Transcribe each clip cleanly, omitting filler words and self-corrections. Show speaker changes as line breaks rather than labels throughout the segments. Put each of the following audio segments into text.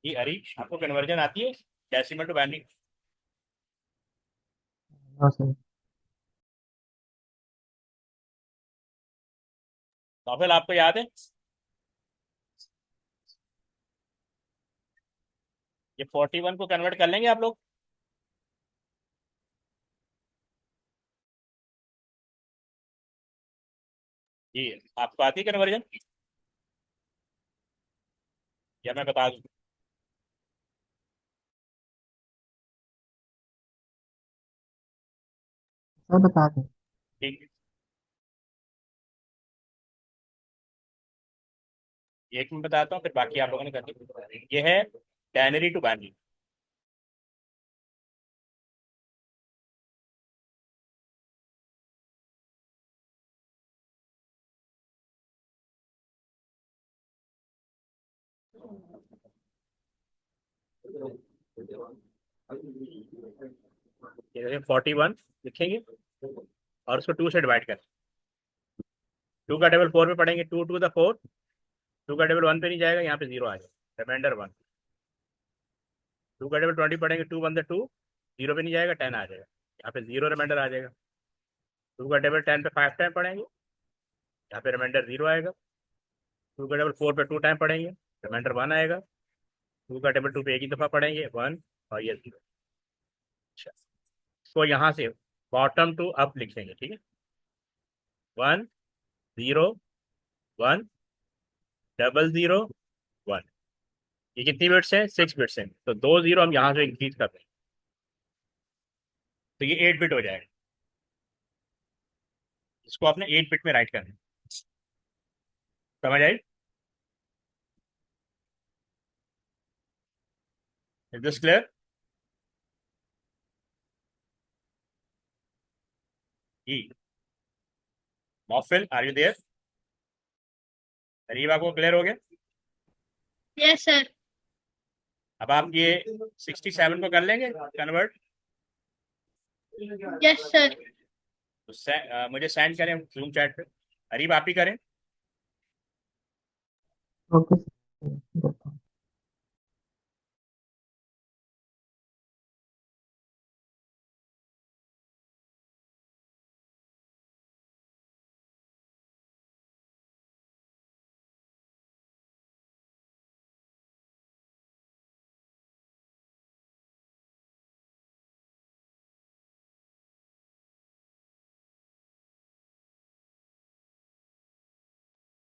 जी हरी, आपको कन्वर्जन आती है डेसिमल टू बाइनरी?
हाँ सर।
नॉवेल आपको याद है? ये 41 को कन्वर्ट कर लेंगे आप लोग? जी, आपको आती है कन्वर्जन या मैं बता दूं?
सर बता दें।
ठीक है, एक मैं बताता हूँ फिर बाकी आप लोगों ने करनी। ये है कैनरी टू बाइनरी। ये 41 लिखेंगे और उसको 2 से डिवाइड करें। 2 का टेबल 4 पे पढ़ेंगे, 2 टू द 4। 2 का टेबल 1 पे नहीं जाएगा, यहाँ पे 0 आ जाएगा, रिमाइंडर 1। 2 का टेबल 20 पढ़ेंगे, 2 1 2, 0 पे नहीं जाएगा, 10 आ जाएगा, यहाँ पे 0 रिमाइंडर आ जाएगा। 2 का टेबल 10 पे 5 टाइम पढ़ेंगे, यहाँ पे रिमाइंडर 0 आएगा। 2 का टेबल 4 पे 2 टाइम पढ़ेंगे, रिमाइंडर 1 आएगा। 2 का टेबल 2 पे एक ही दफ़ा पढ़ेंगे, 1, और ये 0। अच्छा, तो यहाँ से बॉटम टू अप लिखेंगे, ठीक है। 1 0 1 0 0 1। ये कितनी बिट्स हैं? 6 बिट्स हैं, तो 2 0 हम यहाँ से इंक्रीज कर दें, तो ये 8 बिट हो जाएगा। इसको आपने 8 बिट में राइट करना है। समझ आई? Is this clear? ई मॉफिल, आर यू देयर? करीब आपको क्लियर हो गया?
Yes sir.
अब आप ये 67 को कर लेंगे कन्वर्ट?
Yes sir.
तो मुझे सेंड करें जूम चैट पे। करीब आप ही करें।
ओके सर, करता हूँ।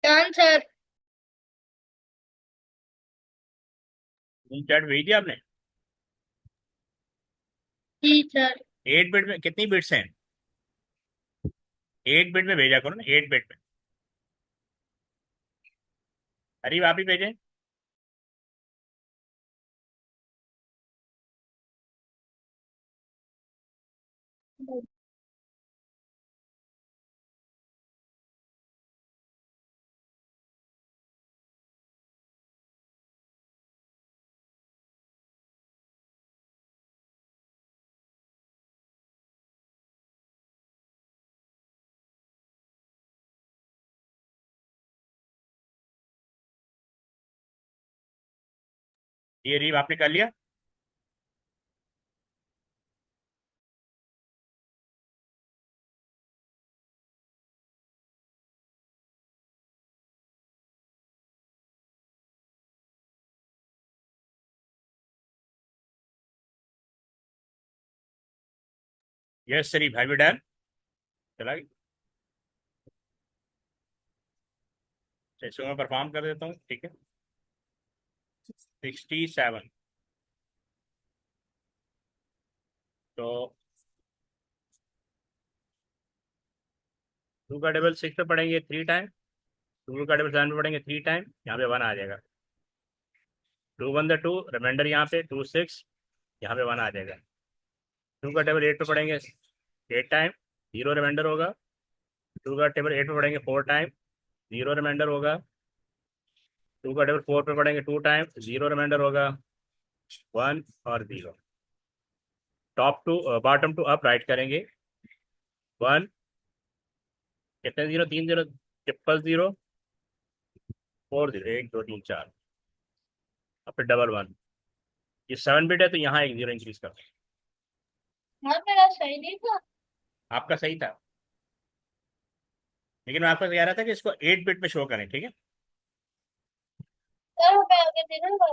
Done sir.
जूम चैट भेज दिया आपने?
जी सर।
8 बिट में कितनी बिट्स हैं? 8 बिट में भेजा करो ना, 8 बिट में। करीब आप ही भेजें। ये रीव आपने कर लिया? यस सर, भाई भी डन। चला गया। अच्छा, इसको मैं परफॉर्म कर देता हूँ, ठीक है। 67। तो 2 का टेबल 6 पे पढ़ेंगे 3 टाइम। 2 का टेबल 7 पे पढ़ेंगे 3 टाइम, यहाँ पे 1 आ जाएगा। 2 1 2, रिमाइंडर यहाँ पे 2 6, यहाँ पे 1 आ जाएगा। 2 का टेबल 8 पे पढ़ेंगे 8 टाइम, 0 रिमाइंडर होगा। 2 का टेबल 8 पे पढ़ेंगे 4 टाइम, 0 रिमाइंडर होगा। 2 का टेबल 4 पे पढ़ेंगे 2 टाइम, 0 रिमाइंडर होगा, 1 और 0। Top to bottom to up right करेंगे। 1, कितने 0? 3 0, 000, 4 0, 1 2 3 4, और फिर डबल 1। ये 7 बिट है तो यहाँ एक 0 इंक्रीज कर दें।
हाँ मेरा सही नहीं था।
आपका सही था, लेकिन मैं आपको कह रहा था कि इसको 8 बिट में शो करें, ठीक है।
सर मैं आगे देखूंगा।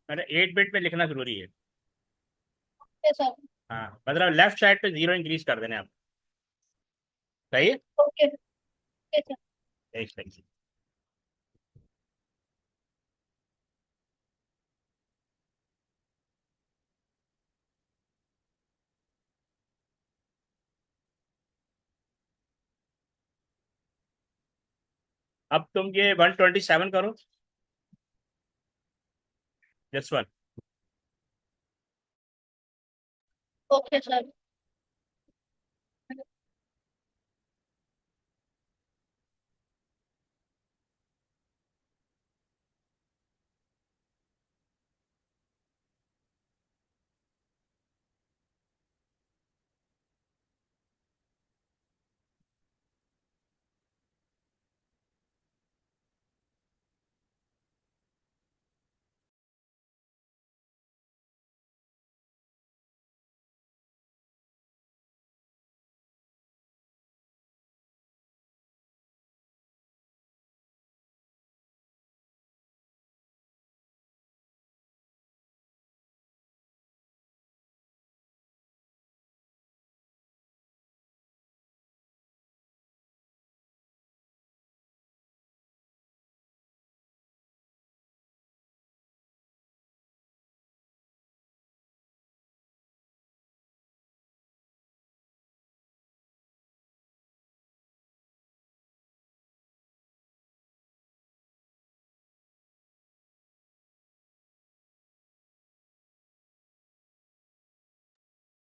मैंने 8 बिट में लिखना जरूरी है।
Okay sir.
हाँ, मतलब लेफ्ट साइड पे 0 इंक्रीज कर देने आप। सही है।
Okay okay sir.
एक सेकंड। अब तुम ये 127 करो, just one.
Okay sir.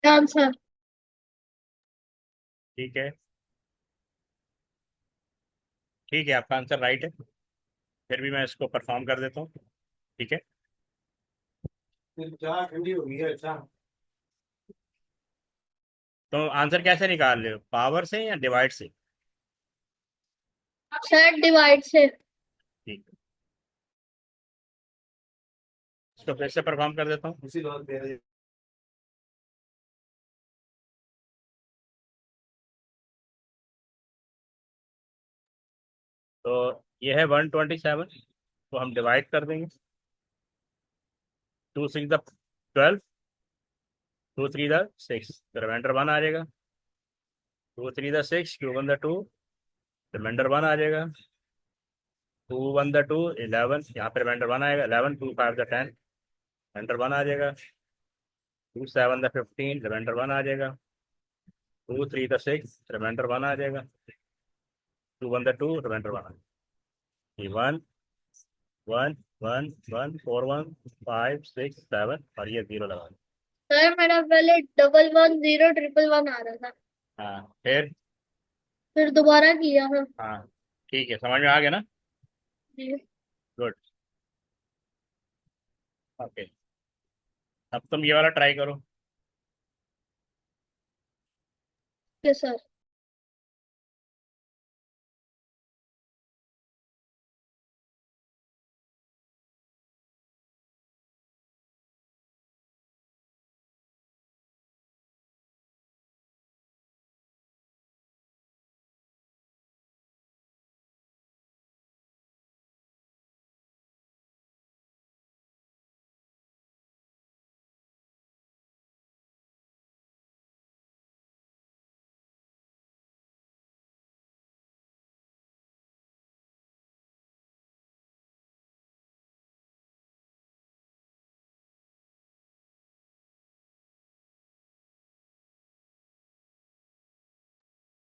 Done sir.
ठीक है, ठीक है, आपका आंसर राइट है। फिर भी मैं इसको परफॉर्म कर देता हूँ, ठीक है।
चाय ठंडी हो गई है। अच्छा,
तो आंसर कैसे निकाल रहे हो, पावर से या डिवाइड से?
सर डिवाइड से।
ठीक है, इसको फिर से परफॉर्म कर देता हूँ।
उसी बात पे है।
तो ये है 127, तो हम डिवाइड कर देंगे। 2 6 द 12, 2 3 द 6, रिमाइंडर 1 आ जाएगा। 2 3 द 6, 2 1 द 2, रिमाइंडर 1 आ जाएगा। 2 1 द 2, 11, यहाँ पे रिमाइंडर 1 आएगा। 11 2 5 द 10, रिमाइंडर 1 आ जाएगा। 2 7 द 15, रिमाइंडर 1 आ जाएगा। 2 3 द 6, रिमाइंडर 1 आ जाएगा। 2 1 द 2, रिमाइंडर 1 आ जाएगा। ये 1 1 1 1 4 1 5 6 7 और ये 0 लगा दो।
सर मेरा पहले 1 1 0 1 1 आ रहा था।
हाँ,
फिर दोबारा किया हाँ।
हाँ, ठीक है, समझ में आ गया ना।
जी।
गुड। ओके, अब तुम ये वाला ट्राई करो।
Okay sir.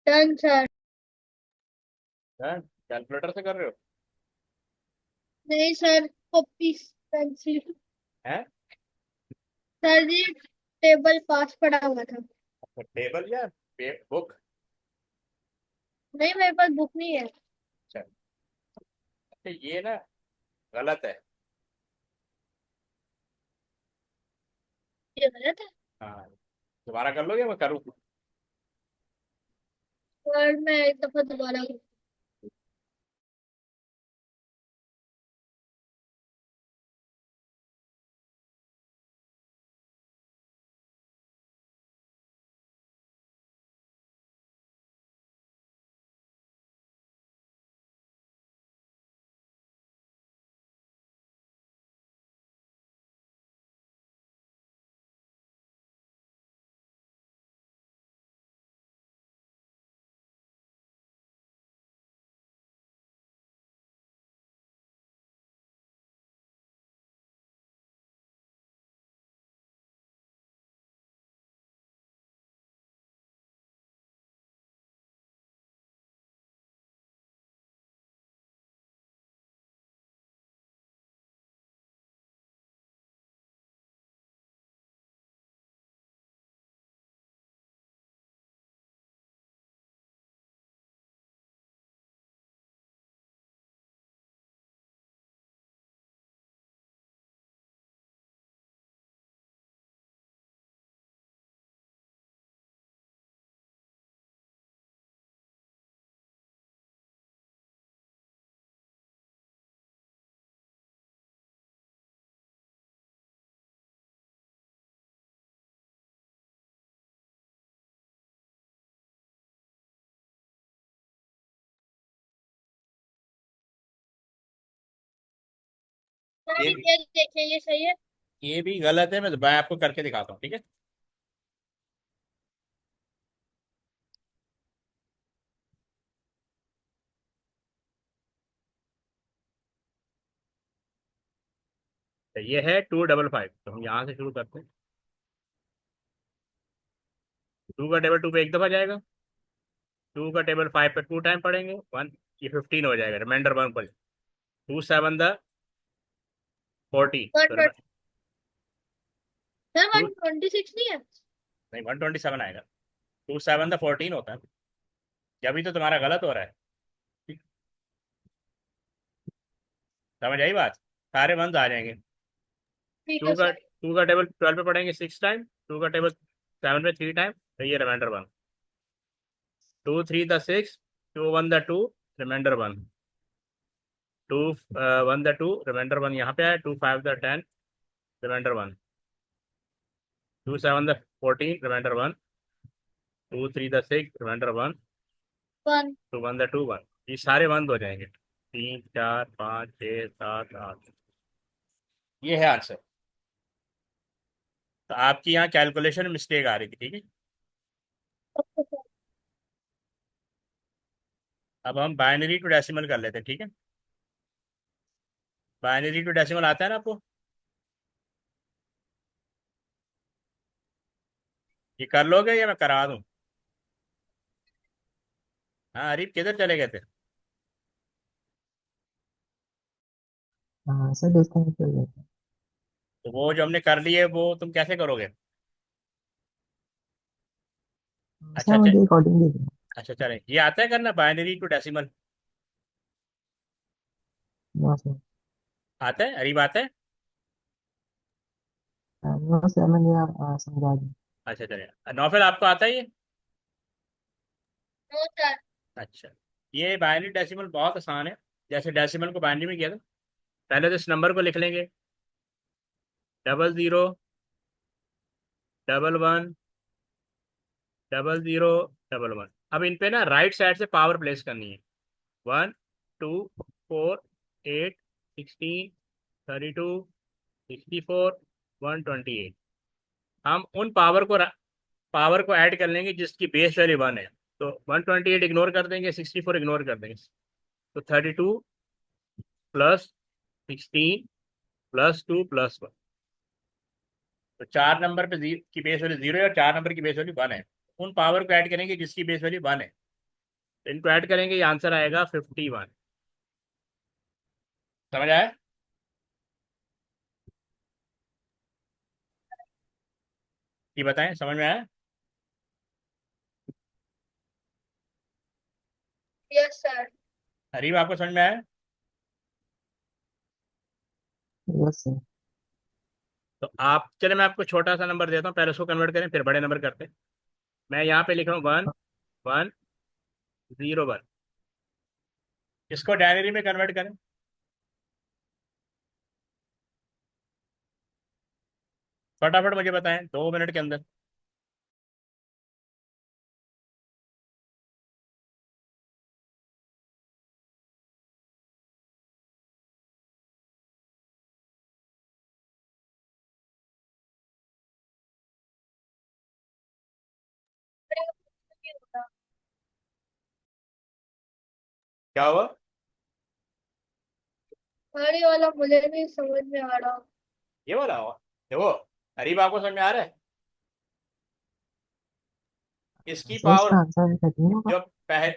Done sir.
Calculator से कर रहे हो?
नहीं सर, कॉपी पेंसिल।
हैं?
सर जी टेबल पास पड़ा हुआ था।
टेबल या बुक?
नहीं मेरे पास बुक नहीं है।
अच्छा, ये ना गलत है।
ये गलत है।
हाँ, दोबारा कर लोगे, मैं करूँ?
सर मैं एक दफा दोबारा
ये
ये देखिए ये सही है।
ये भी गलत है, मैं आपको करके दिखाता हूँ, ठीक है। तो ये है 255, तो हम यहाँ से शुरू करते हैं। 2 का टेबल 2 पे एक दफा जाएगा, 2 का टेबल 5 पे 2 टाइम पढ़ेंगे, 1, ये 15 हो जाएगा, रिमाइंडर 1 पर। 2 7 द 40, तो
सर
टू
126 नहीं है।
नहीं 127 आएगा। 2 7 द 14 होता है। अभी तो तुम्हारा गलत हो रहा है, समझ आई बात। सारे वंस आ जाएंगे।
ठीक
टू
है
का
सर।
2 का टेबल 12 पे पढ़ेंगे 6 टाइम, 2 का टेबल 7 पे 3 टाइम, तो ये रिमाइंडर 1। 2 3 द 6, 2 1 द 2, रिमाइंडर 1। 2 1 द 2, रिमाइंडर 1 यहाँ पे आया। 2 5 द 10, रिमाइंडर 1। 2 7 द 14, रिमाइंडर 1। 2 3 द 6, रिमाइंडर 1।
1
2 1 द 2 1, ये सारे बंद हो जाएंगे। 3 4 5 6 7 8, ये है आंसर। तो आपकी यहाँ कैलकुलेशन मिस्टेक आ रही थी, ठीक है। अब हम बाइनरी टू डेसिमल कर लेते हैं, ठीक है। बाइनरी टू डेसिमल आता है ना आपको? ये कर लोगे या मैं करा दूं? हाँ अरीब किधर चले गए थे?
हाँ सर डिस्कनेक्ट हो जाता
तो वो जो हमने कर लिए वो तुम कैसे करोगे?
है
अच्छा
सर,
अच्छा।
मुझे रिकॉर्डिंग दे दो।
अच्छा चलें, ये आता है करना binary to decimal?
No sir.
आता है अरीब, आता है?
नो सर, मैंने आप समझा दी।
अच्छा चलें, नौफल आपको आता है ये?
No sir.
अच्छा, ये बाइनरी डेसिमल बहुत आसान है। जैसे डेसिमल को बाइनरी में किया था, पहले तो इस नंबर को लिख लेंगे, 00 11 00 11। अब इन पे ना राइट साइड से पावर प्लेस करनी है। 1 2 4 8 16 32 64 128। हम उन पावर को ऐड कर लेंगे जिसकी बेस वैल्यू 1 है। तो 128 इग्नोर कर देंगे, 64 इग्नोर कर देंगे, तो 32 प्लस 16 प्लस 2 प्लस 1। तो 4 नंबर पे की बेस वैल्यू 0 है और 4 नंबर की बेस वैल्यू 1 है। उन पावर को ऐड करेंगे जिसकी बेस वैल्यू 1 है, तो इनको ऐड करेंगे, ये आंसर आएगा 51। समझ आया? ये बताएं, समझ में आया?
Yes sir.
हरीब आपको समझ में आया?
Yes sir.
तो आप चले, मैं आपको छोटा सा नंबर देता हूँ, पहले उसको कन्वर्ट करें फिर बड़े नंबर करते हैं। मैं यहाँ पे लिख रहा हूँ 1 1 0 1। इसको डायनरी में कन्वर्ट करें। फटाफट मुझे बताएं 2 मिनट के अंदर। क्या हुआ?
अरे वाला मुझे नहीं समझ में आ रहा।
ये वाला हुआ, देखो। हरीब आपको समझ में आ रहा है? इसकी
सर
पावर
इसका आंसर 13 होगा।
जो पहले,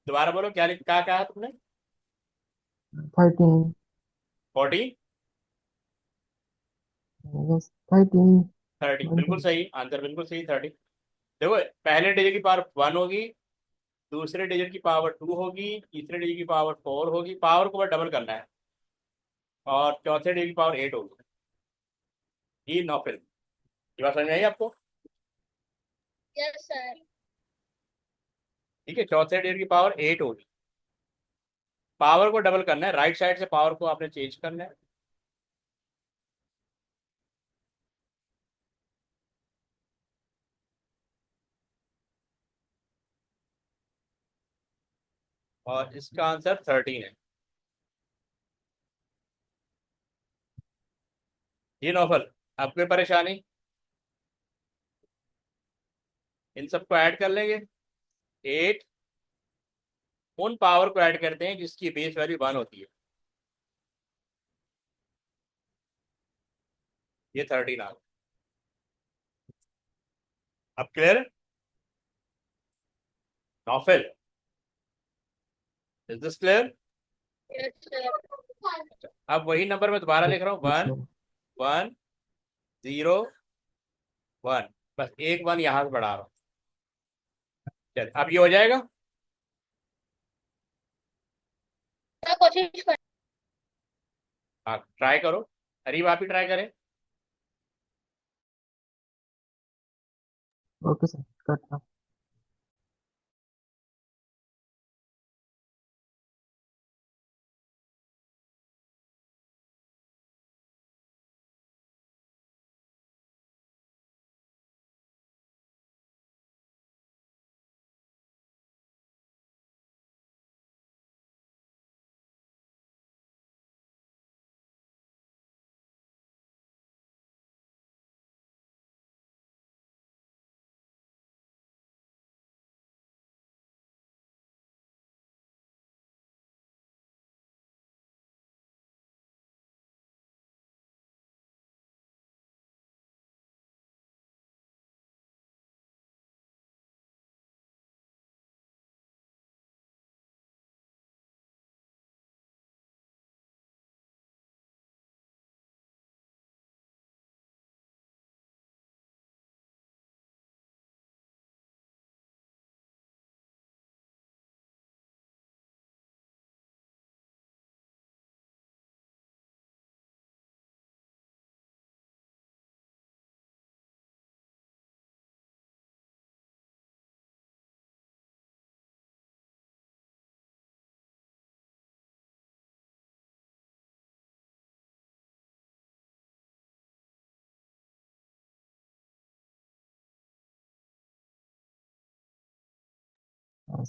दोबारा बोलो, क्या क्या कहा तुमने?
13।
40
यस 13।
30, बिल्कुल सही आंसर, बिल्कुल सही 30। देखो, पहले डिजिट की पावर 1 होगी, दूसरे डिजिट की पावर 2 होगी, तीसरे डिजिट की पावर 4 होगी, पावर को बस डबल करना है, और चौथे डिजिट की पावर 8 होगी। ये 9 फिर, ये बात समझ में आई आपको?
Yes sir.
ठीक है, चौथे डिजिट की पावर 8 होगी। पावर को डबल करना है, राइट साइड से पावर को आपने चेंज करना है। और इसका आंसर 13 है। ये नौफल, अब कोई परेशानी? इन सबको ऐड कर लेंगे। 8 उन पावर को ऐड करते हैं जिसकी बेस वैल्यू 1 होती है। ये 13 आ गया। अब क्लियर है? Naufal, is this clear?
Yes, sir.
अब वही नंबर मैं दोबारा लिख रहा हूँ,
Yes,
1
sir.
1 0 1, बस एक 1 यहां से बढ़ा रहा हूँ। चल अब ये हो जाएगा।
मैं कोशिश कर।
हाँ ट्राई करो, अरीब आप ही ट्राई करें।
Okay, sir. करता हूँ.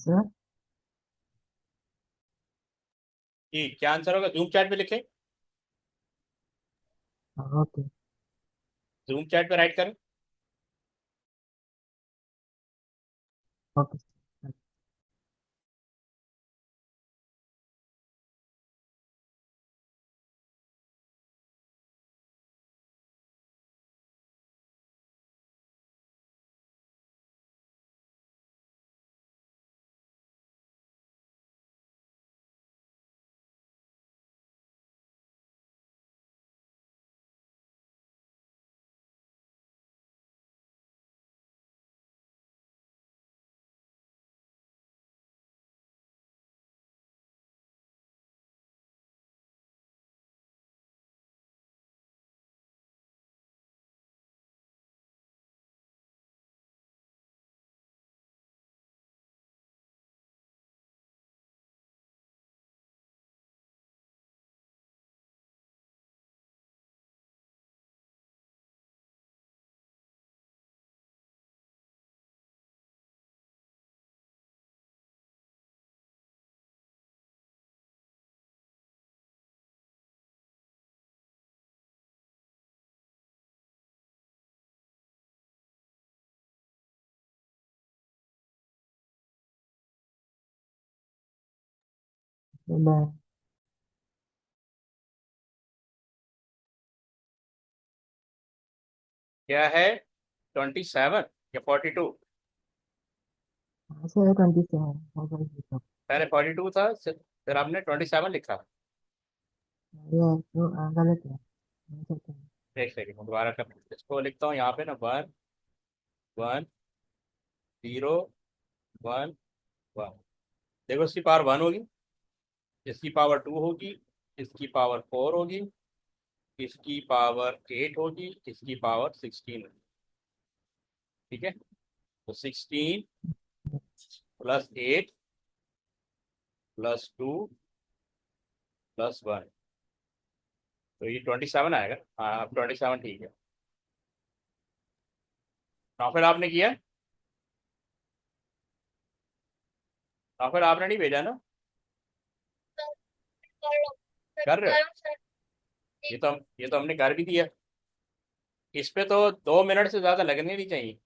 Sir.
कि क्या आंसर होगा, जूम चैट पे लिखे,
Okay.
जूम चैट पे राइट करें।
Okay. Bye.
क्या है, 27 या 42?
Sir, 27. How can I pick up?
पहले 42 था, फिर आपने 27 लिखा।
Yeah, so गलत है. नहीं सकते.
एक सेकंड दोबारा कर, इसको लिखता हूँ यहाँ पे ना, 1 1 0 1 1। देखो इसकी पावर 1 होगी, इसकी पावर 2 होगी, इसकी पावर 4 होगी, इसकी पावर 8 होगी, इसकी पावर 16 होगी। ठीक है, तो 16 प्लस 8 प्लस 2 प्लस 1, तो ये 27 आएगा। हाँ अब 27 ठीक है। फिर आपने किया, फिर आपने नहीं भेजा ना?
कर लो।
कर रहे हो?
सर।
ये तो हमने कर भी दिया। इस पे तो 2 मिनट से ज्यादा लगने नहीं चाहिए।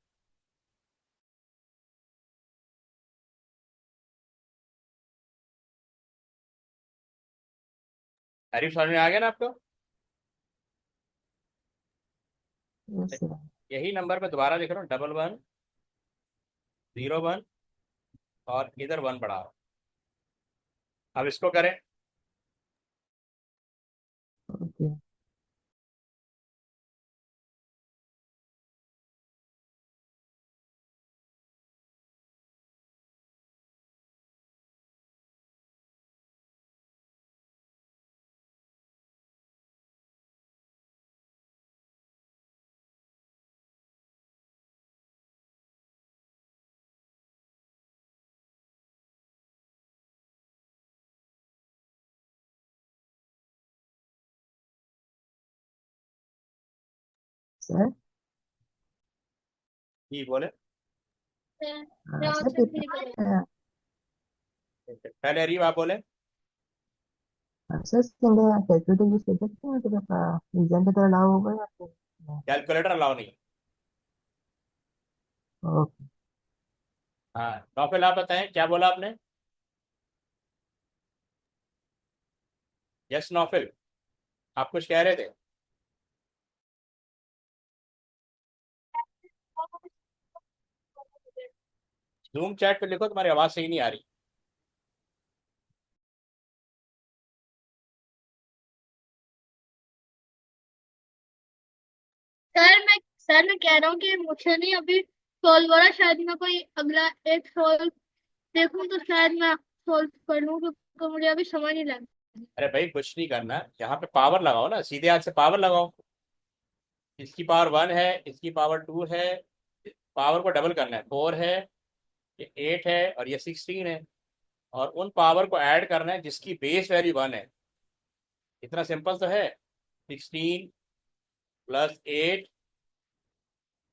तारीफ समझ में आ गया ना आपको?
Yes sir.
यही नंबर पे दोबारा लिख रहा हूँ, 1101 01 और इधर 1 बढ़ा। अब इसको करें।
Okay sir.
जी बोले।
सर कितना
पहले अरीब आप बोले।
सर सिंगल कैलकुलेटर यूज कर सकते हैं मतलब एग्जाम की तरह अलाउ होगा या फिर
कैलकुलेटर अलाउ नहीं।
ओके।
हाँ नौफिल आप बताएं क्या बोला आपने? यस नौफिल, आप कुछ कह रहे थे? जूम चैट पे लिखो, तुम्हारी आवाज सही नहीं आ रही।
सर मैं कह रहा हूँ कि मुझे नहीं अभी सॉल्व हो रहा, शायद मैं कोई अगला एक सॉल्व देखूं तो शायद मैं सॉल्व कर लूँ, क्योंकि मुझे अभी समझ नहीं लग।
अरे भाई कुछ नहीं करना, यहाँ पे पावर लगाओ ना, सीधे हाथ से पावर लगाओ। इसकी पावर 1 है, इसकी पावर 2 है, पावर को डबल करना है। 4 है, ये 8 है और ये 16 है, और उन पावर को ऐड करना है जिसकी बेस वैल्यू 1 है। इतना सिंपल तो है। 16 प्लस 8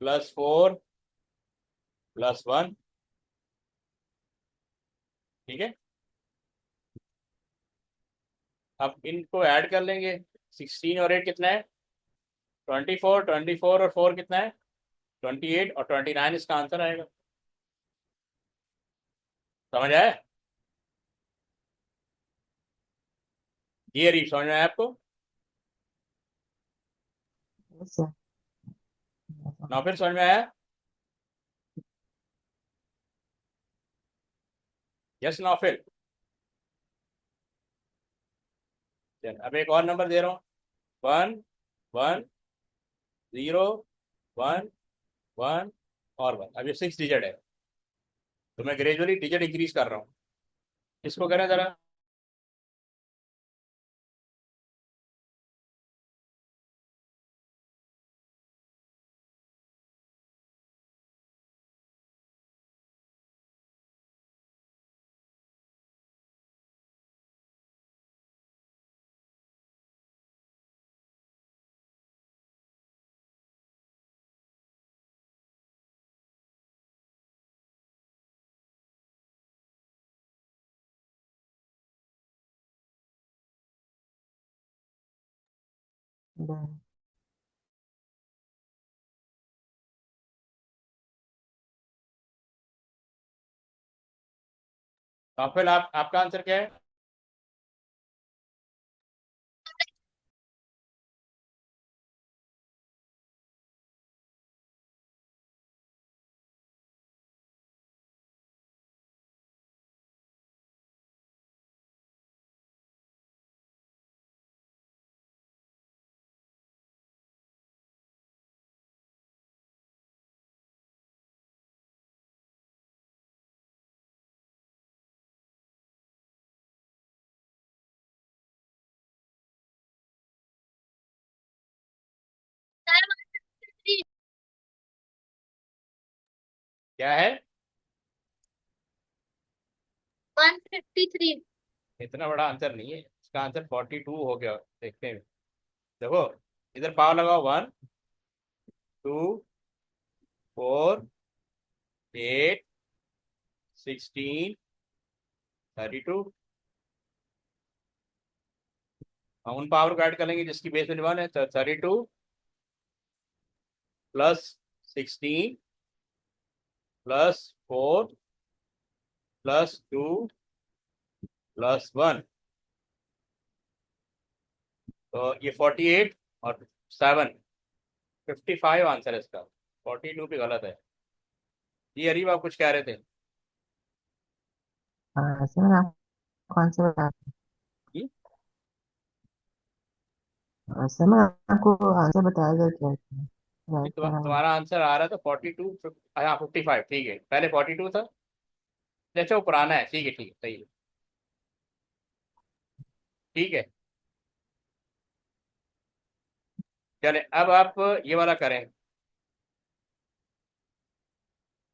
प्लस 4 प्लस 1। ठीक है, अब इनको ऐड कर लेंगे। 16 और 8 कितना है? 24। 24 और 4 कितना है? 28 और 29 इसका आंसर आएगा। समझ आया? ये रीड समझ में आया आपको?
Yes sir.
ना फिर समझ में आया? यस ना फिर। चल अब एक और नंबर दे रहा हूँ। 1 1 0 1 1 और 1। अब ये 6 डिजिट है, तो मैं ग्रेजुअली डिजिट इंक्रीज कर रहा हूँ। इसको करें जरा।
डन।
तो फिर आप आपका आंसर क्या है? क्या है?
153।
इतना बड़ा आंसर नहीं है, इसका आंसर 42 हो गया। देखते हैं, देखो इधर पावर लगाओ। 1 2 4 8 16 32। हम उन पावर को ऐड कर लेंगे जिसकी बेस वैल्यू 1 है, तो 32 +16 +4 +2 +1, तो ये 48 और 7, 55 आंसर है इसका। 42 भी गलत है। जी अरीब, आप कुछ कह रहे थे?
हाँ सर, मैंने आपको आंसर बताया
जी?
सर, मैं आपको आंसर बताया था क्या
जी,
राइट था।
तुम्हारा आंसर आ रहा था 42, हाँ 55, ठीक है, पहले 42 था। अच्छा वो पुराना है, ठीक है ठीक है, सही है, ठीक है। चले अब आप ये वाला करें,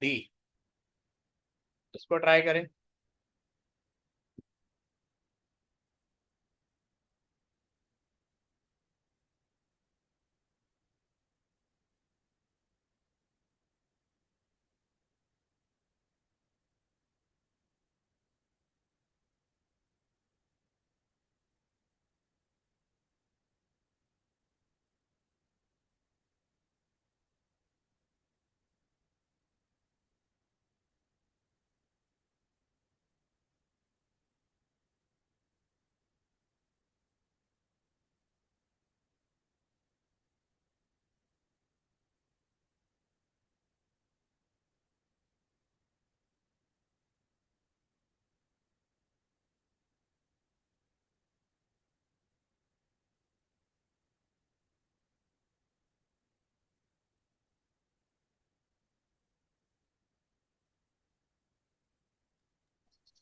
डी, इसको ट्राई करें।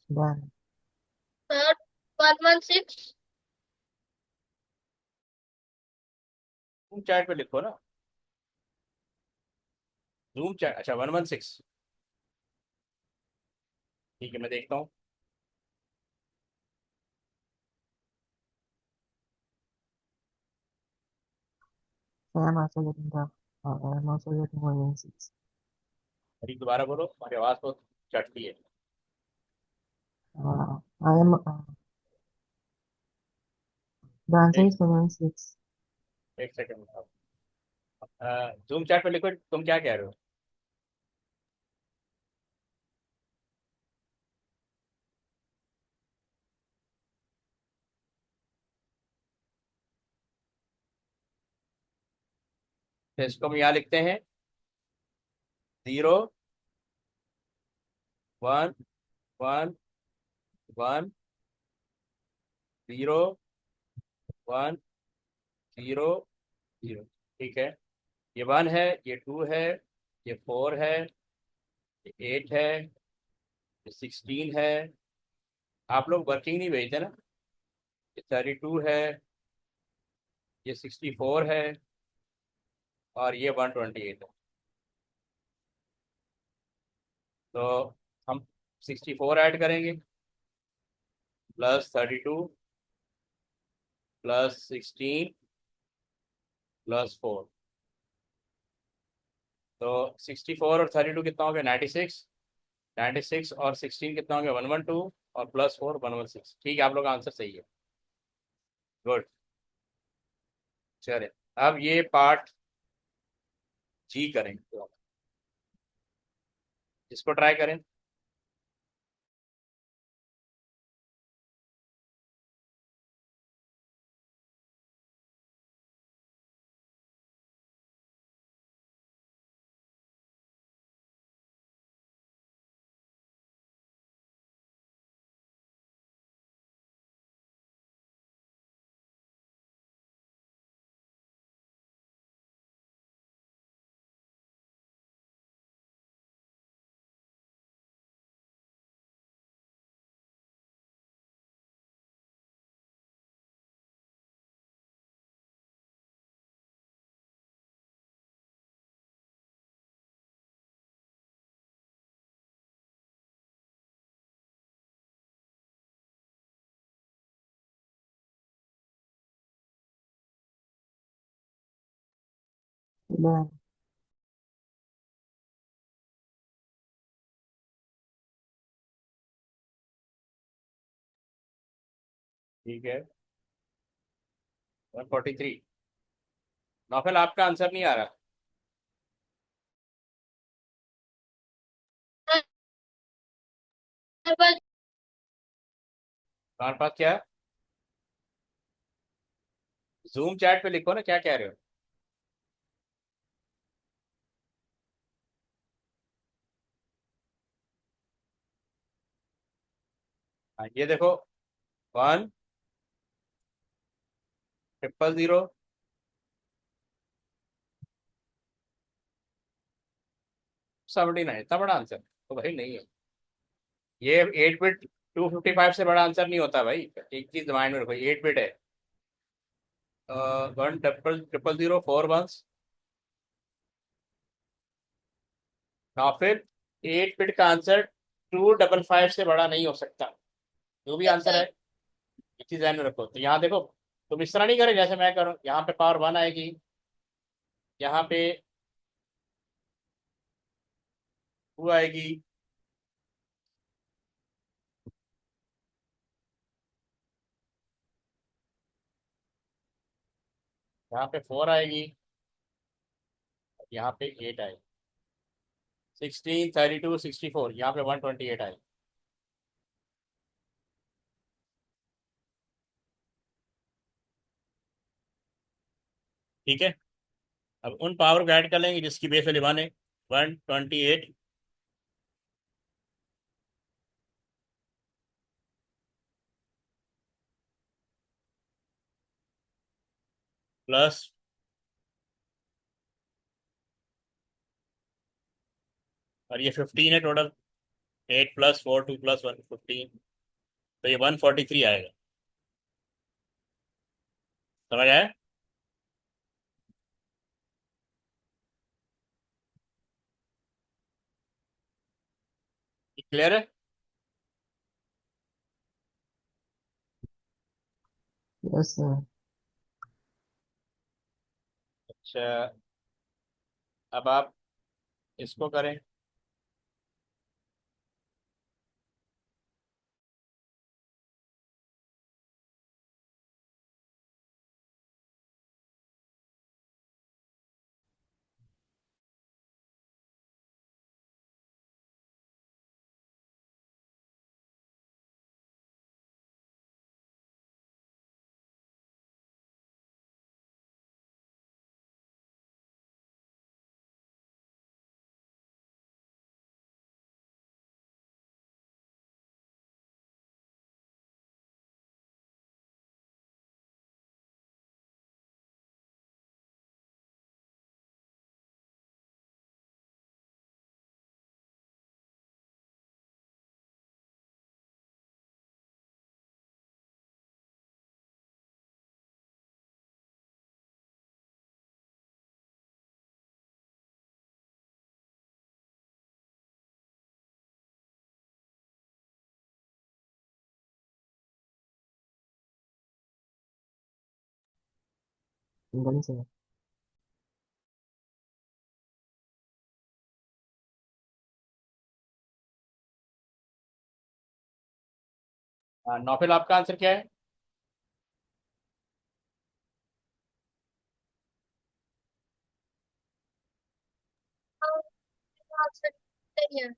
डन।
सर 116।
जूम चैट पे लिखो ना, जूम चैट, अच्छा 116, ठीक है मैं देखता हूँ।
Sir, I'm also getting the I'm also getting 116.
अभी दोबारा बोलो, हमारी आवाज़ तो चटती है।
I am the answer
एक
is 116.
एक सेकंड बताओ, जूम चैट पे लिखो तुम क्या कह रहे हो। तो इसको हम यहाँ लिखते हैं, 0 1 1 1 0 1 0 0, ठीक है। ये 1 है, ये 2 है, ये 4 है, ये 8 है, ये 16 है। आप लोग वर्किंग नहीं भेजते ना। ये 32 है, ये 64 है, और ये 128 है। तो हम 64 ऐड करेंगे, +32 +16 +4, तो 64 और 32 कितना हो गया, 96। 96 और 16 कितना हो गया, 112, और +4 116, ठीक है, आप लोग का आंसर सही है, गुड। चलिए अब ये पार्ट जी करेंगे, तो इसको ट्राई करें।
Done.
ठीक है, 143। नौफल आपका आंसर नहीं आ रहा।
बस
तुम्हारे पास क्या है? जूम चैट पे लिखो ना, क्या कह रहे हो? हाँ, ये देखो, 1 0 0 79, इतना बड़ा आंसर तो भाई नहीं है। ये 8 बिट 255 से बड़ा आंसर नहीं होता भाई। एक चीज माइंड में रखो, 8 बिट है। 1 0 0 0 4 1। और फिर 8 बिट का आंसर 255 से बड़ा नहीं हो सकता, जो भी आंसर है।
सर।
एक चीज ध्यान में रखो, तो यहाँ देखो, तुम इस तरह नहीं करे जैसे मैं करूँ। यहाँ पे पावर 1 आएगी, यहाँ पे 2 आएगी, यहाँ पे 4 आएगी, यहाँ पे 8 आएगी। 16 32 64, यहाँ पे 128 आएगी। ठीक है। अब उन पावर को ऐड कर लेंगे जिसकी बेस वैल्यू 1 है। 128 प्लस, और ये 15 है टोटल। 8 प्लस 4 2 प्लस 1 15, तो ये 143 आएगा। समझ आया? क्लियर है?
Yes sir.
अच्छा, अब आप इसको करें।
गली सर।
नौफिल, आपका आंसर क्या है?
सही है।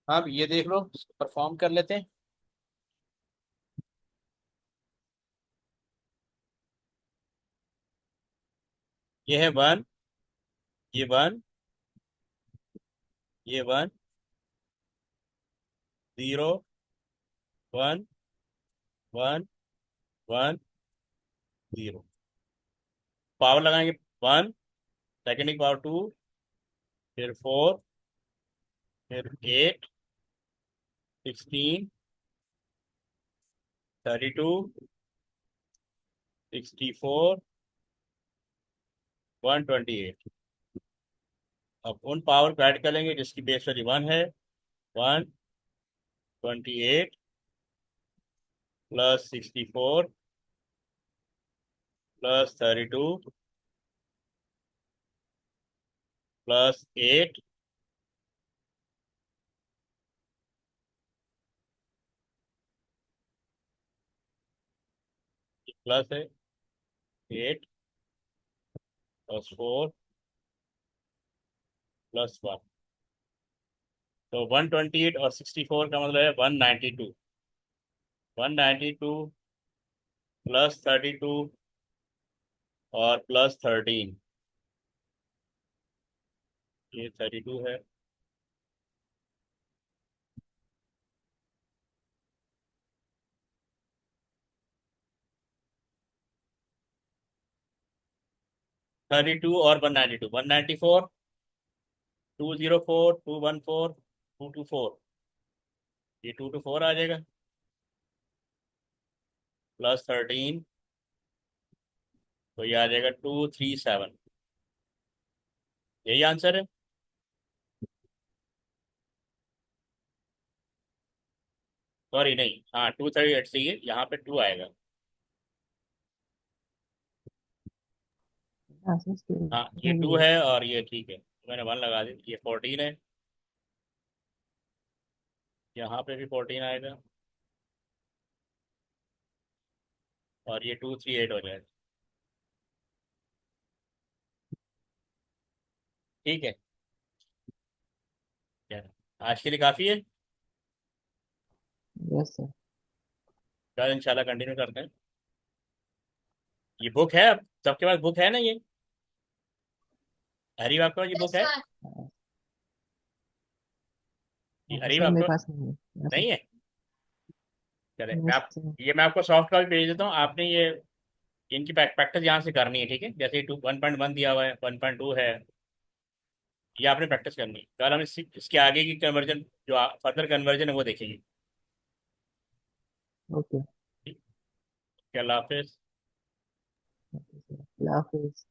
आप ये देख लो, परफॉर्म कर लेते हैं। ये है 1, ये 1, ये 1, 0, 1, 1, 1, 0। पावर लगाएंगे 1, सेकेंड की पावर 2, फिर 4, फिर 8, 16, 32, 64, 128। अब उन पावर को ऐड करेंगे जिसकी बेस वैल्यू 1 है। 128 प्लस 64 प्लस 32 प्लस 8 प्लस है 8 प्लस 4 प्लस 1। तो 128 और 64 का मतलब है 192। 192 प्लस 32 और प्लस 13, ये 32 है। थर्टी टू और 192, 194, 204, 214, 224, ये 224 आ जाएगा। प्लस 13, तो ये आ जाएगा 237। यही आंसर है। सॉरी नहीं, हाँ 238 से ये यहाँ पे 2 आएगा।
आंसर स्क्रीन
हाँ ये
में
2
भी
है और ये ठीक है, मैंने 1 लगा दी। ये 14 है, यहाँ पे भी 14 आएगा और ये 238 हो जाएगा। ठीक है, क्या आज के लिए काफ़ी है।
Yes sir.
कल इंशाल्लाह कंटिन्यू करते हैं। ये बुक है, अब सबके पास बुक है ना ये? हरीब आपके पास ये बुक
यस
है?
सर।
ये हरीब
सर मेरे
आपको
पास नहीं है। Yes sir.
नहीं है? चले मैं
यस
आप,
सर।
ये मैं आपको सॉफ्ट कॉपी भेज देता हूँ। आपने ये इनकी प्रैक्टिस यहाँ से करनी है, ठीक है? जैसे 1.1 दिया हुआ है, 1.2 है, ये आपने प्रैक्टिस करनी है। कल हम इसके आगे की कन्वर्जन, जो फर्दर कन्वर्जन है वो देखेंगे।
ओके।
ठीक है, अल्लाह हाफिज़।
ओके सर, अल्लाह हाफिज।